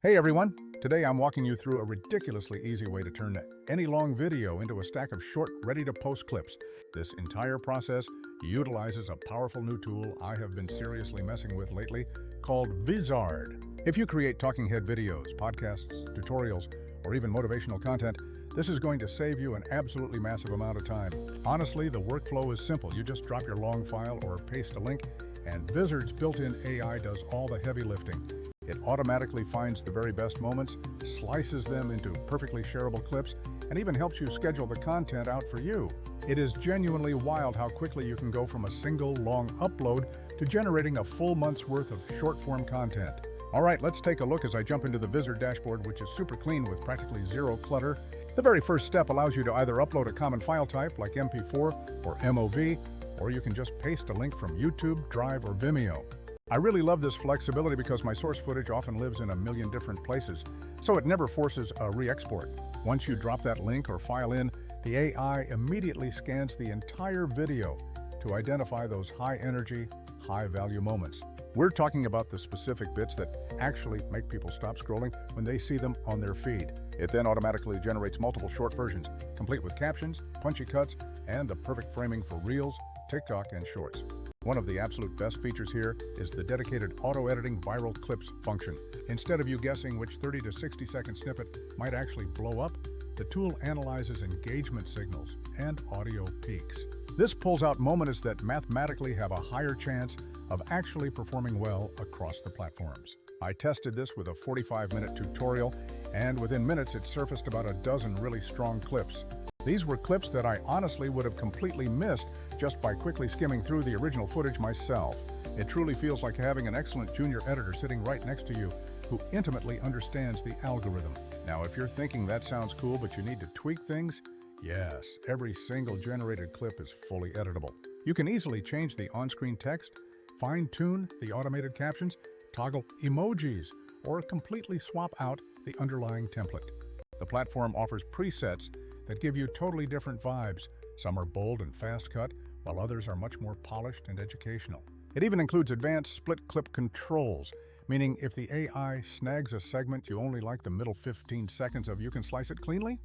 Hey everyone! Today I'm walking you through a ridiculously easy way to turn any long video into a stack of short, ready-to-post clips. This entire process utilizes a powerful new tool I have been seriously messing with lately called Vizard. If you create talking head videos, podcasts, tutorials, or even motivational content, this is going to save you an absolutely massive amount of time. Honestly, the workflow is simple. You just drop your long file or paste a link, and Vizard's built-in AI does all the heavy lifting. It automatically finds the very best moments, slices them into perfectly shareable clips, and even helps you schedule the content out for you. It is genuinely wild how quickly you can go from a single long upload to generating a full month's worth of short-form content. All right, let's take a look as I jump into the Vizard dashboard, which is super clean with practically zero clutter. The very first step allows you to either upload a common file type like MP4 or MOV, or you can just paste a link from YouTube, Drive, or Vimeo. I really love this flexibility because my source footage often lives in a million different places, so it never forces a re-export. Once you drop that link or file in, the AI immediately scans the entire video to identify those high-energy, high-value moments. We're talking about the specific bits that actually make people stop scrolling when they see them on their feed. It then automatically generates multiple short versions, complete with captions, punchy cuts, and the perfect framing for Reels, TikTok, and Shorts. One of the absolute best features here is the dedicated auto-editing viral clips function. Instead of you guessing which 30 to 60 second snippet might actually blow up, the tool analyzes engagement signals and audio peaks. This pulls out moments that mathematically have a higher chance of actually performing well across the platforms. I tested this with a 45-minute tutorial, and within minutes it surfaced about a dozen really strong clips. These were clips that I honestly would have completely missed just by quickly skimming through the original footage myself. It truly feels like having an excellent junior editor sitting right next to you who intimately understands the algorithm. Now, if you're thinking that sounds cool but you need to tweak things, yes, every single generated clip is fully editable. You can easily change the on-screen text, fine-tune the automated captions, toggle emojis, or completely swap out the underlying template. The platform offers presets that give you totally different vibes. Some are bold and fast-cut, while others are much more polished and educational. It even includes advanced split clip controls, meaning if the AI snags a segment you only like the middle 15 seconds of, you can slice it cleanly.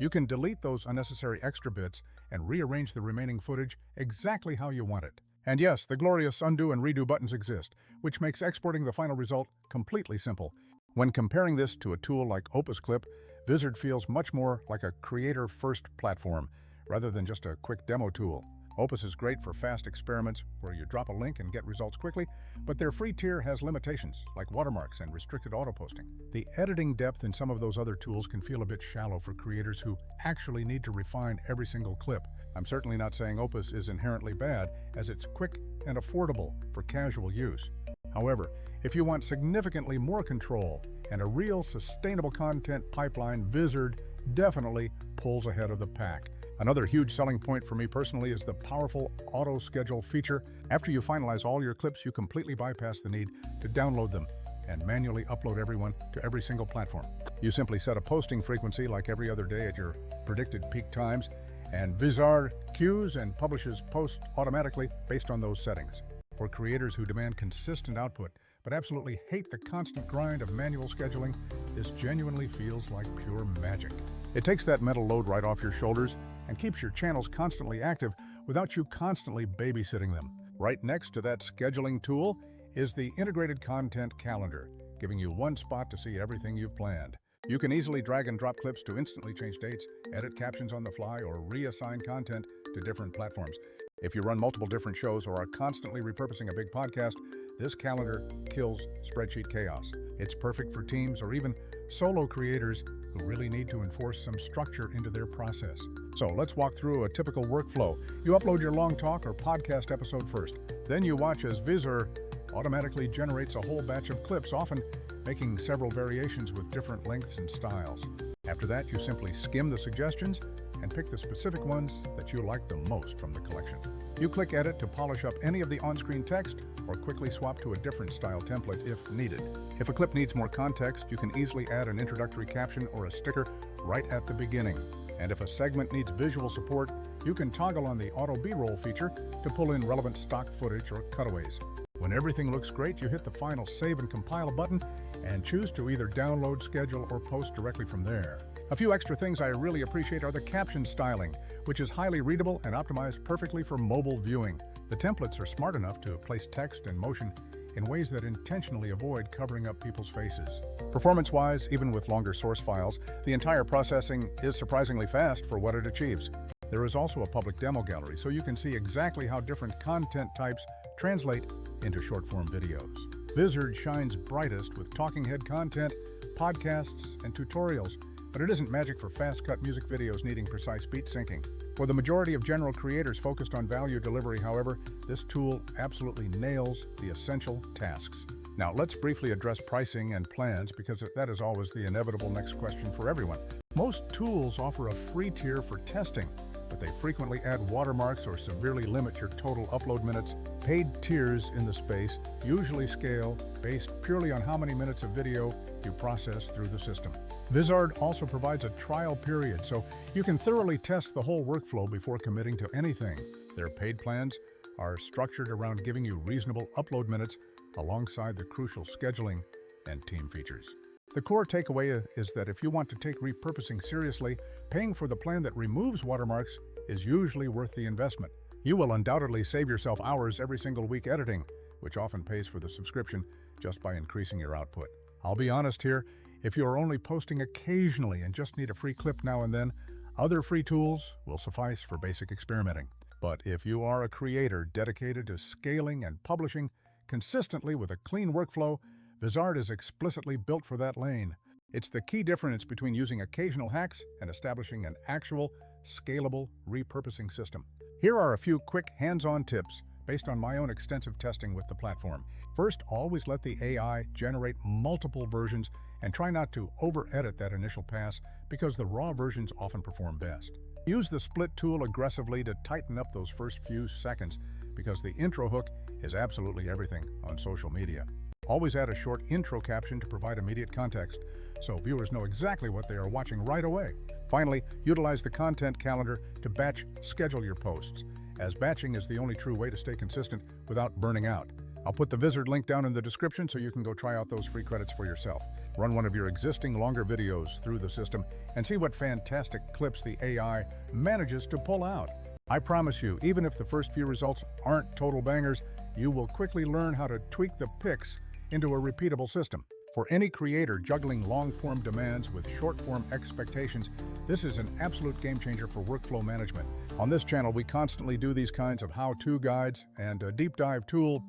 You can delete those unnecessary extra bits and rearrange the remaining footage exactly how you want it. And yes, the glorious undo and redo buttons exist, which makes exporting the final result completely simple. When comparing this to a tool like Opus Clip, Vizard feels much more like a creator-first platform, rather than just a quick demo tool. Opus is great for fast experiments where you drop a link and get results quickly, but their free tier has limitations, like watermarks and restricted auto-posting. The editing depth in some of those other tools can feel a bit shallow for creators who actually need to refine every single clip. I'm certainly not saying Opus is inherently bad, as it's quick and affordable for casual use. However, if you want significantly more control and a real sustainable content pipeline, Vizard definitely pulls ahead of the pack. Another huge selling point for me personally is the powerful auto-schedule feature. After you finalize all your clips, you completely bypass the need to download them and manually upload everyone to every single platform. You simply set a posting frequency like every other day at your predicted peak times, and Vizard queues and publishes posts automatically based on those settings. For creators who demand consistent output but absolutely hate the constant grind of manual scheduling, this genuinely feels like pure magic. It takes that mental load right off your shoulders and keeps your channels constantly active without you constantly babysitting them. Right next to that scheduling tool is the integrated content calendar, giving you one spot to see everything you've planned. You can easily drag and drop clips to instantly change dates, edit captions on the fly, or reassign content to different platforms. If you run multiple different shows or are constantly repurposing a big podcast, this calendar kills spreadsheet chaos. It's perfect for teams or even solo creators who really need to enforce some structure into their process. So let's walk through a typical workflow. You upload your long talk or podcast episode first. Then you watch as Vizard automatically generates a whole batch of clips, often making several variations with different lengths and styles. After that, you simply skim the suggestions and pick the specific ones that you like the most from the collection. You click Edit to polish up any of the on-screen text or quickly swap to a different style template if needed. If a clip needs more context, you can easily add an introductory caption or a sticker right at the beginning. And if a segment needs visual support, you can toggle on the Auto B-roll feature to pull in relevant stock footage or cutaways. When everything looks great, you hit the final Save and Compile button, and choose to either download, schedule, or post directly from there. A few extra things I really appreciate are the caption styling, which is highly readable and optimized perfectly for mobile viewing. The templates are smart enough to place text and motion in ways that intentionally avoid covering up people's faces. Performance-wise, even with longer source files, the entire processing is surprisingly fast for what it achieves. There is also a public demo gallery, so you can see exactly how different content types translate into short-form videos. Vizard shines brightest with talking head content, podcasts, and tutorials, but it isn't magic for fast-cut music videos needing precise beat syncing. For the majority of general creators focused on value delivery, however, this tool absolutely nails the essential tasks. Now, let's briefly address pricing and plans, because that is always the inevitable next question for everyone. Most tools offer a free tier for testing, but they frequently add watermarks or severely limit your total upload minutes. Paid tiers in the space usually scale based purely on how many minutes of video you process through the system. Vizard also provides a trial period, so you can thoroughly test the whole workflow before committing to anything. Their paid plans are structured around giving you reasonable upload minutes alongside the crucial scheduling and team features. The core takeaway is that if you want to take repurposing seriously, paying for the plan that removes watermarks is usually worth the investment. You will undoubtedly save yourself hours every single week editing, which often pays for the subscription just by increasing your output. I'll be honest here, if you are only posting occasionally and just need a free clip now and then, other free tools will suffice for basic experimenting. But if you are a creator dedicated to scaling and publishing consistently with a clean workflow, Vizard is explicitly built for that lane. It's the key difference between using occasional hacks and establishing an actual, scalable repurposing system. Here are a few quick hands-on tips based on my own extensive testing with the platform. First, always let the AI generate multiple versions and try not to over-edit that initial pass, because the raw versions often perform best. Use the split tool aggressively to tighten up those first few seconds, because the intro hook is absolutely everything on social media. Always add a short intro caption to provide immediate context, so viewers know exactly what they are watching right away. Finally, utilize the content calendar to batch schedule your posts, as batching is the only true way to stay consistent without burning out. I'll put the Vizard link down in the description so you can go try out those free credits for yourself. Run one of your existing longer videos through the system and see what fantastic clips the AI manages to pull out. I promise you, even if the first few results aren't total bangers, you will quickly learn how to tweak the pics into a repeatable system. For any creator juggling long-form demands with short-form expectations, this is an absolute game-changer for workflow management. On this channel, we constantly do these kinds of how-to guides and deep dive tool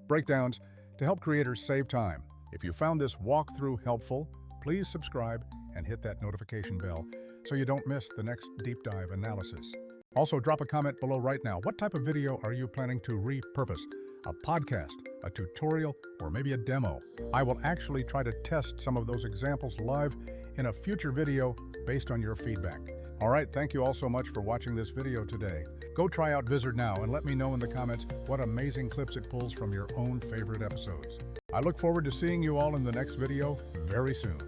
breakdowns to help creators save time. If you found this walkthrough helpful, please subscribe and hit that notification bell so you don't miss the next deep dive analysis. Also, drop a comment below right now. What type of video are you planning to repurpose? A podcast, a tutorial, or maybe a demo? I will actually try to test some of those examples live in a future video based on your feedback. All right, thank you all so much for watching this video today. Go try out Vizard now and let me know in the comments what amazing clips it pulls from your own favorite episodes. I look forward to seeing you all in the next video very soon.